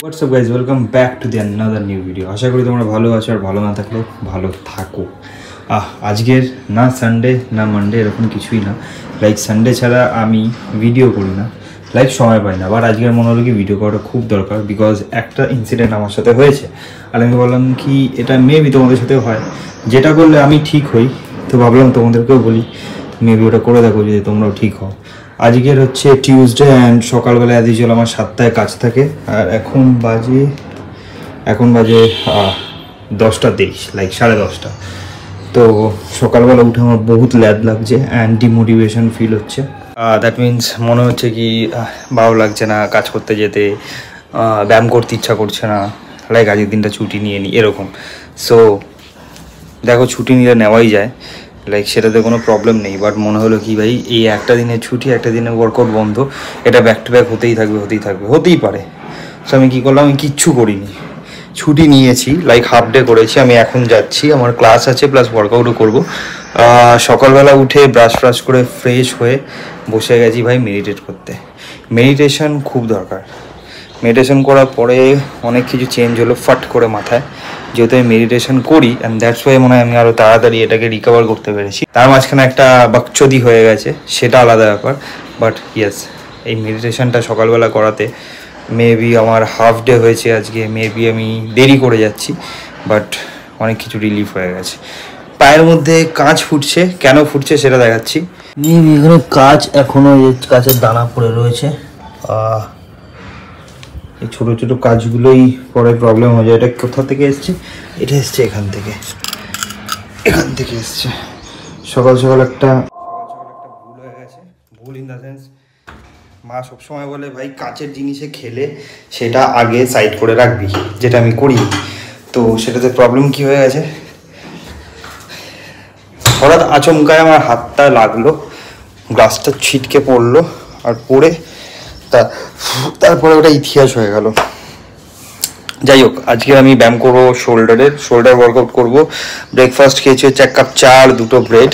What's up guys, welcome back to the another new video. আশা করি তোমরা ভালো আছো আর ভালো না থাকলে ভালো থাকো। আজকের না সানডে না মানডে এরকম কিছুই না, লাইক সানডে ছাড়া আমি ভিডিও করি না, লাইক সময় পাই না। বাট আজকের মনে হলো কি ভিডিও করাটা খুব দরকার, বিকজ একটা ইনসিডেন্ট আমার সাথে হয়েছে আর আমি বললাম কি এটা মেবি তোমাদের সাথেও হয়, যেটা করলে আমি ঠিক হই, তো ভাবলাম তোমাদেরকেও বলি, মেবি ওটা করে দেখো যদি তোমরাও ঠিক হও। আজকের হচ্ছে টিউসডে অ্যান্ড সকালবেলা অ্যাজ ইউজুয়াল আমার 7টায় কাজ থাকে আর এখন বাজে 10:23, লাইক 10:30। তো সকালবেলা উঠে আমার বহুত ল্যাদ লাগছে অ্যান্ড ডিমোটিভেশন ফিল হচ্ছে। দ্যাট মিনস মনে হচ্ছে কি ভালো লাগছে না কাজ করতে যেতে, ব্যায়াম করতে ইচ্ছা করছে না, লাইক আজকের দিনটা ছুটি নিয়ে নিই এরকম। সো দেখো ছুটি নিলে নেওয়াই যায়, লাইক সেটাতে কোনো প্রবলেম নেই, বাট মনে হলো কি ভাই এই একটা দিনের ছুটি, একটা দিনের ওয়ার্কআউট বন্ধ, এটা ব্যাক টু ব্যাক হতেই পারে। সো আমি কী করলাম, আমি কিচ্ছু করিনি, ছুটি নিয়েছি, লাইক হাফ ডে করেছি। আমি এখন যাচ্ছি, আমার ক্লাস আছে প্লাস ওয়ার্কআউটও করবো। সকালবেলা উঠে ব্রাশ করে ফ্রেশ হয়ে বসে গেছি ভাই মেডিটেট করতে। মেডিটেশন খুব দরকার। মেডিটেশন করার পরে অনেক কিছু চেঞ্জ হলো ফট করে মাথায়, যেহেতু আমি মেডিটেশন করি অ্যান্ড দ্যাটস ওয়াই মনে হয় আমি আরও তাড়াতাড়ি এটাকে রিকভার করতে পেরেছি। তার মাঝখানে একটা বাকচুদি হয়ে গেছে, সেটা আলাদা ব্যাপার, বাট ইয়েস এই মেডিটেশনটা সকালবেলা করাতে মেবি আমার হাফ ডে হয়েছে আজকে, মেবি আমি দেরি করে যাচ্ছি, বাট অনেক কিছু রিলিফ হয়ে গেছে। পায়ের মধ্যে কাঁচ ফুটছে, কেন ফুটছে সেটা দেখাচ্ছি। এখানে কাঁচ এখনও কাঁচের দানা পড়ে রয়েছে, এই ছোটো ছোটো কাজগুলোই পরে প্রবলেম হয়ে যায়। এটা কোথা থেকে এসছে? এটা এসছে এখান থেকে এসছে। সকাল একটা ভুল হয়ে গেছে, ভুল ইন দ্য সেন্স মা সবসময় বলে ভাই কাঁচের জিনিসে খেলে সেটা আগে সাইড করে রাখবি, যেটা আমি করি। তো সেটাতে প্রবলেম কি হয়ে গেছে, হঠাৎ আচমকায় আমার হাতটা লাগলো, গ্লাসটা ছিটকে পড়লো আর পড়ে তারপরে ওটা ইতিহাস হয়ে গেল। যাই হোক, আজকে আমি ব্যায়াম করবো শোল্ডার ওয়ার্কআউট করবো। ব্রেকফাস্ট খেয়েছি হচ্ছে 1 কাপ চা আর 2টো ব্রেড,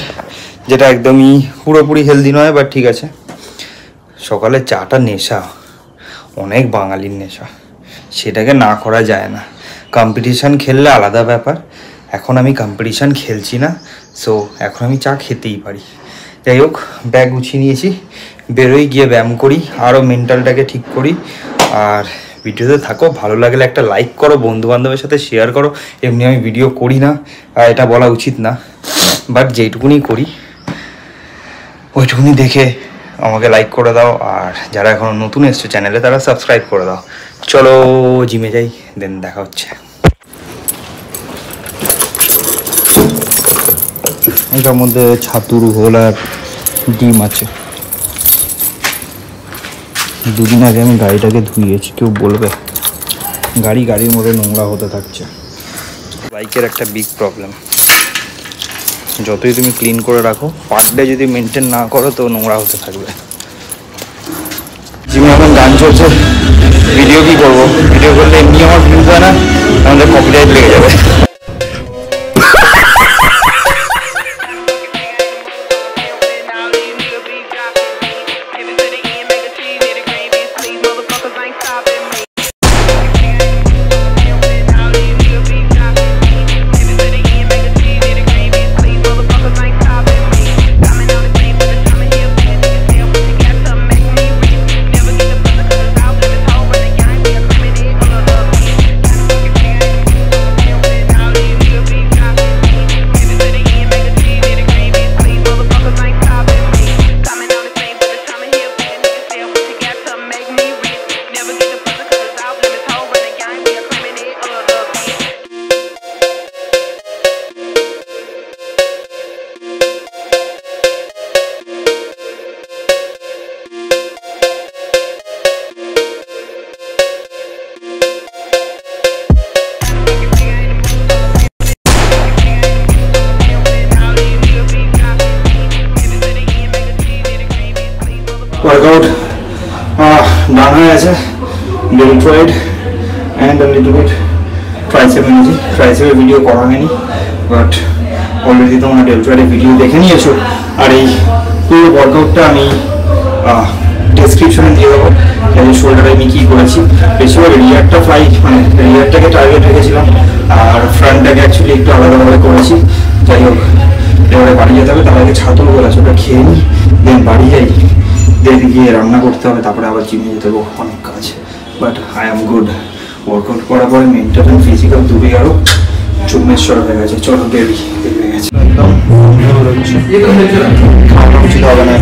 যেটা একদমই পুরোপুরি হেলদি নয়, বাট ঠিক আছে। সকালে চাটা নেশা, অনেক বাঙালির নেশা, সেটাকে না করা যায় না। কম্পিটিশান খেললে আলাদা ব্যাপার, এখন আমি কম্পিটিশান খেলছি না, সো এখন আমি চা খেতেই পারি। যাই হোক, ব্যাগ গুছিয়ে নিয়েছি, বেরোই, গিয়ে ব্যায়াম করি, আরও মেন্টালটাকে ঠিক করি। আর ভিডিওতে থাকো, ভালো লাগলে একটা লাইক করো, বন্ধুবান্ধবের সাথে শেয়ার করো। এমনি আমি ভিডিও করি না, আর এটা বলা উচিত না, বাট যেইটুকুনি করি ওইটুকুনি দেখে আমাকে লাইক করে দাও, আর যারা এখনও নতুন এসছো চ্যানেলে তারা সাবস্ক্রাইব করে দাও। চলো জিমে যাই, দেন দেখা হচ্ছে। এটার মধ্যে ছাতুর ঘোল আর ডিম আছে। 2 দিন আগে আমি গাড়িটাকে ধুইয়েছি, কেউ বলবে গাড়ির মধ্যে নোংরা হতে থাকছে। বাইকের একটা বিগ প্রবলেম, যতই তুমি ক্লিন করে রাখো, পার ডে যদি মেনটেন না করো তো নোংরা হতে থাকবে। জিমে এখন গান চলছে, ভিডিও কি করবো, ভিডিও করলে এমনি আমার ভিউজ হয় না, আমাদের কপিরাইট লেগে যাবে। ওয়ার্কআউট ডান হয়ে আছে, deltoid and a little bit tricep এনেছি। ট্রাইসেপের ভিডিও করা হয়নি, বাট অলরেডি তোমরা ডেলটয়েডের ভিডিও দেখে নিয়েছো। আর এই পুরো ওয়ার্কআউটটা আমি ডেসক্রিপশনে দিয়ে দেবো, শোল্ডারে আমি কী করেছি। বেশিরভাগ রিয়ারটা ফ্লাইট মানে রিয়ারটাকে টার্গেট রেখেছিলাম আর ফ্রন্টটাকে অ্যাকচুয়ালি একটু আলাদাভাবে করেছি। যাই হোক, এবারে বাড়ি যেতে হবে, তার আগে ছাতুর গোলা ওটা খেয়ে নিই, দেন বাড়ি যাই, দেন গিয়ে রান্না করতে হবে, তারপরে আবার জিমে যেতে হবে, অনেক কাজ। But I am good. Workout করার পরে মেন্টাল অ্যান্ড ফিজিক্যাল দুটোই আরও চুম্বেশ্বর হয়ে গেছে। চলো বেরি হয়ে গেছে একদম। খাওয়া উচিত হবে না।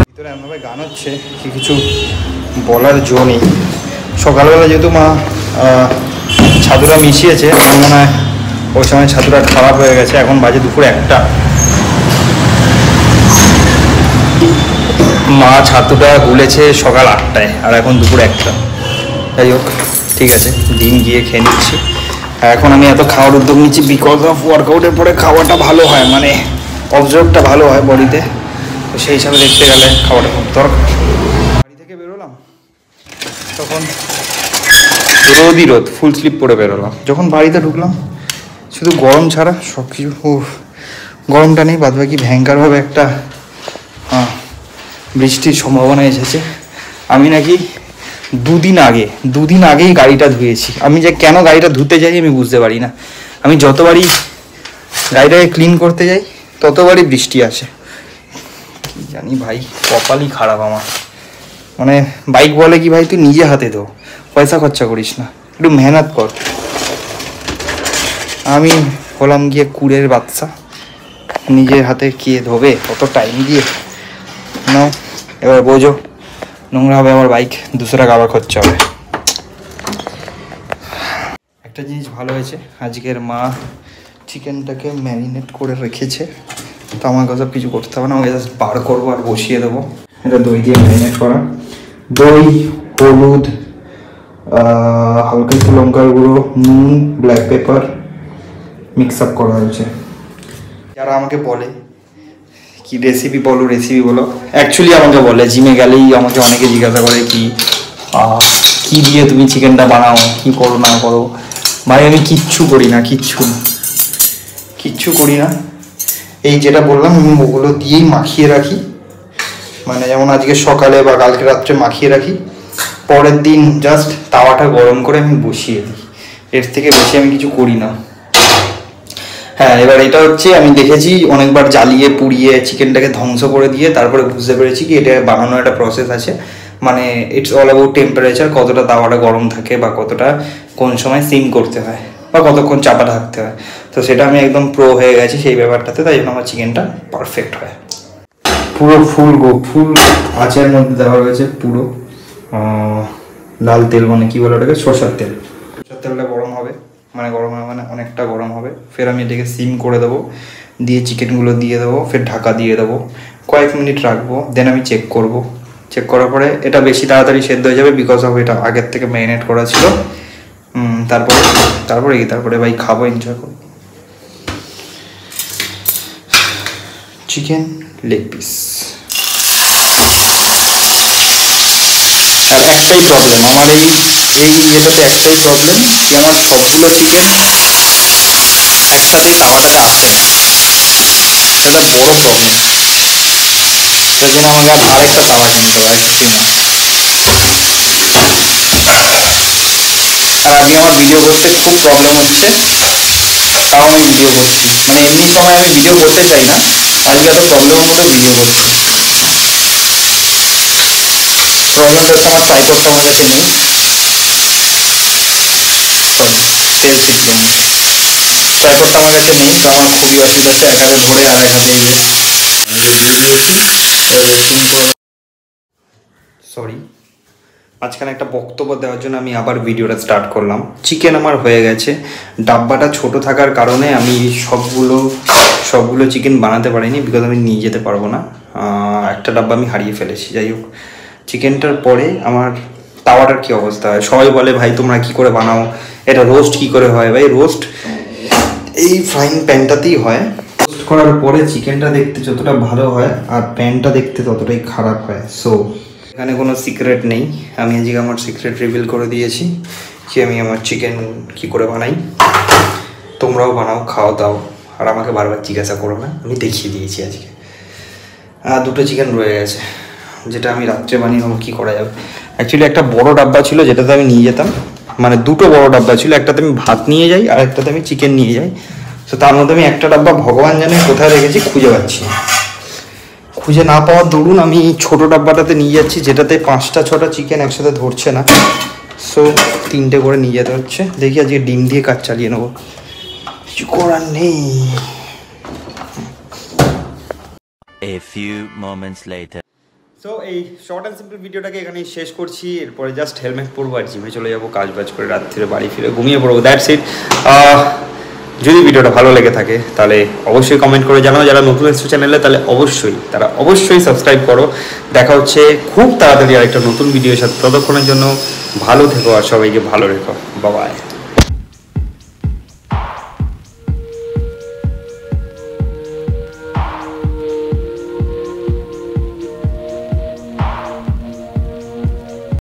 ভিতরে এমনভাবে গান হচ্ছে কি কিছু বলার জো নেই। সকালবেলা যেহেতু মা ছাতুটা মিশিয়েছে, আমার মনে হয় ওই সময় ছাতুটা খারাপ হয়ে গেছে। এখন বাজে দুপুর 1টা। মা ছাতুটা গুলেছে সকাল 8টায় আর এখন দুপুর 1টা। যাই হোক, ঠিক আছে, ডিম গিয়ে খেয়ে নিচ্ছি। এখন আমি এত খাওয়ার উদ্যোগ নিচ্ছি বিকজ অফ ওয়ার্কআউটের পরে খাওয়াটা ভালো হয়, মানে অবজার্ভটা ভালো হয় বডিতে। তো সেই হিসাবে দেখতে গেলে খাওয়াটা খুব দরকার। বাড়ি থেকে বেরোলাম তখন রোদই রোদ, ফুল স্লিপ পরে বেরোলাম। যখন বাড়িতে ঢুকলাম শুধু গরম ছাড়া সব কিছু, গরমটা নেই, বাদবাকি ভয়ঙ্করভাবে একটা বৃষ্টির সম্ভাবনা এসেছে। আমি নাকি দুদিন আগেই গাড়িটা ধুয়েছি। আমি যে কেন গাড়িটা ধুতে যাই আমি বুঝতে পারি না। আমি যতবারই গাড়িটাকে ক্লিন করতে যাই ততবারই বৃষ্টি আসে। কি জানি ভাই, কপালই খারাপ আমার। মানে বাইক বলে কি ভাই তুই নিজে হাতে ধো, পয়সা খরচা করিস না, একটু মেহনত কর। আমি হলাম গিয়ে কুড়ের বাচ্চা, নিজের হাতে কে ধোবে কত টাইম দিয়ে। নাও এবার বোঝো, নোংরা হবে আমার বাইক, 200 টাকা আবার খরচা হবে। একটা জিনিস ভালো হয়েছে, আজকের মা চিকেনটাকে ম্যারিনেট করে রেখেছে, তো আমাকে সব কিছু করতে হবে না, আমাকে জাস্ট বার করবো আর বসিয়ে দেবো। এটা দই দিয়ে ম্যারিনেট করা, দই, হলুদ, হালকা একটু লঙ্কার গুঁড়ো, নুন, ব্ল্যাক পেপার মিক্স আপ করা হয়েছে। যারা আমাকে বলে কি রেসিপি বলো, অ্যাকচুয়ালি আমাকে বলে, জিমে গেলেই আমাকে অনেকে জিজ্ঞাসা করে কি দিয়ে তুমি চিকেনটা বানাও, কি করো না করো। ভাই আমি কিচ্ছু করি না। এই যেটা বললাম আমি ওগুলো দিয়েই মাখিয়ে রাখি, মানে যেমন আজকে সকালে বা কালকে রাত্রে মাখিয়ে রাখি, পরের দিন জাস্ট তাওয়াটা গরম করে আমি বসিয়ে দিই। এর থেকে বেশি আমি কিছু করি না। হ্যাঁ, এবার এটা হচ্ছে আমি দেখেছি অনেকবার জ্বালিয়ে পুড়িয়ে চিকেনটাকে ধ্বংস করে দিয়ে তারপরে বুঝতে পেরেছি কি এটা বানানোর একটা প্রসেস আছে। মানে ইটস অল অ্যাবাউট টেম্পারেচার, কতটা তাওয়াটা গরম থাকে বা কতটা কোন সময় সিম করতে হয় বা কতক্ষণ চাপা থাকতে হয়। তো সেটা আমি একদম প্রো হয়ে গেছি সেই ব্যাপারটাতে, তাই জন্য আমার চিকেনটা পারফেক্ট হয়। পুরো ফুল আঁচের মধ্যে দেওয়া হয়েছে, পুরো লাল তেল, মানে কি বলে ওটাকে, সরষের তেলটা গরম হবে, মানে অনেকটা গরম হবে। ফের আমি এটাকে সিম করে দেবো, দিয়ে চিকেনগুলো দিয়ে দেবো, ফের ঢাকা দিয়ে দেবো, কয়েক মিনিট রাখবো, দেন আমি চেক করার পরে এটা বেশি তাড়াতাড়ি সেদ্ধ হয়ে যাবে বিকজ অফ এটা আগের থেকে ম্যারিনেট করা ছিল। তারপরে ভাই খাবো, এনজয় করবো। Chicken leg piece. আর একটাই প্রবলেম আমার এই ইয়েটাতে, একটাই প্রবলেম যে আমার সবগুলো চিকেন একসাথেই তাওয়াটাতে আসে না, এটা বড় প্রবলেম। তার জন্য আমাকে আরেকটা তাওয়া কিনতে হবে, আর কিছুই না। আর আজকে আমার ভিডিও করতে খুব প্রবলেম হচ্ছে, তাও আমি ভিডিও করছি। মানে এমনি সময় আমি ভিডিও করতে চাই না, আজকে এত প্রবলেমের মধ্যে ভিডিও করছি। প্রবলেমটা হচ্ছে আমার ট্রাইপডটা আমার কাছে নেই, তেল ছিটকে নিই। ট্রাইপডটা আমার কাছে নেই, তো আমার খুবই অসুবিধা হচ্ছে, এক হাতে ধরে আর এক হাতে এই যে সরি, মাঝখানে একটা বক্তব্য দেওয়ার জন্য আমি আবার ভিডিওটা স্টার্ট করলাম। চিকেন আমার হয়ে গেছে, ডাব্বাটা ছোট থাকার কারণে আমি সবগুলো চিকেন বানাতে পারিনি, বিকজ আমি নিয়ে যেতে পারবো না, একটা ডাব্বা আমি হারিয়ে ফেলেছি। যাই হোক, চিকেনটার পরে আমার তাওয়াটার কী অবস্থা হয়। সবাই বলে ভাই তোমরা কি করে বানাও, এটা রোস্ট কি করে হয়। ভাই রোস্ট এই ফ্রাইং প্যানটাতেই হয়। রোস্ট করার পরে চিকেনটা দেখতে যতটা ভালো হয় আর প্যানটা দেখতে ততটাই খারাপ হয়। সো এখানে কোনো সিক্রেট নেই, আমি আজকে আমার সিক্রেট রিভিল করে দিয়েছি যে আমি আমার চিকেন কি করে বানাই। তোমরাও বানাও, খাও দাও, আর আমাকে বারবার জিজ্ঞাসা করো না, আমি দেখিয়ে দিয়েছি আজকে। দুটো চিকেন রয়ে গেছে, যেটা আমি রাত্রে বানিয়ে নেবো, কী করা যাবে। অ্যাকচুয়ালি একটা বড় ডাব্বা ছিল যেটাতে আমি নিয়ে যেতাম, মানে দুটো বড় ডাব্বা ছিল, একটাতে আমি ভাত নিয়ে যাই আর একটাতে আমি চিকেন নিয়ে যাই। তো তার মধ্যে আমি একটা ডাব্বা ভগবান জানে কোথায় রেখেছি খুঁজে পাচ্ছি, খুঁজে না পাওয়ার দরুন আমি ছোট ডাব্বাটাতে নিয়ে যাচ্ছি, যেটাতে 5টা 6টা চিকেন একসাথে ধরছে না, সো 3টে করে নিয়ে যেতে হচ্ছে। দেখি আজকে ডিম দিয়ে কাজ চালিয়ে নেবো, কিছু করার নেই। A few moments later. So এই শর্ট অ্যান্ড সিম্পল ভিডিওটাকে এখানেই শেষ করছি। এরপরে জাস্ট হেলমেট পরবো আর জিমে চলে যাবো, কাজ বাজ করে রাত্রিরে বাড়ি ফিরে ঘুমিয়ে পড়বো, দ্যাটস ইট। যদি ভিডিওটা ভালো লেগে থাকে তাহলে অবশ্যই কমেন্ট করে জানাও, যারা নতুন এসেছো চ্যানেলে তারা অবশ্যই সাবস্ক্রাইব করো। দেখা হচ্ছে খুব তাড়াতাড়ি আরেকটা নতুন ভিডিওর সাথে, ততক্ষণের জন্য ভালো থেকো আর সবাইকে ভালো রেখো, বাই বাই।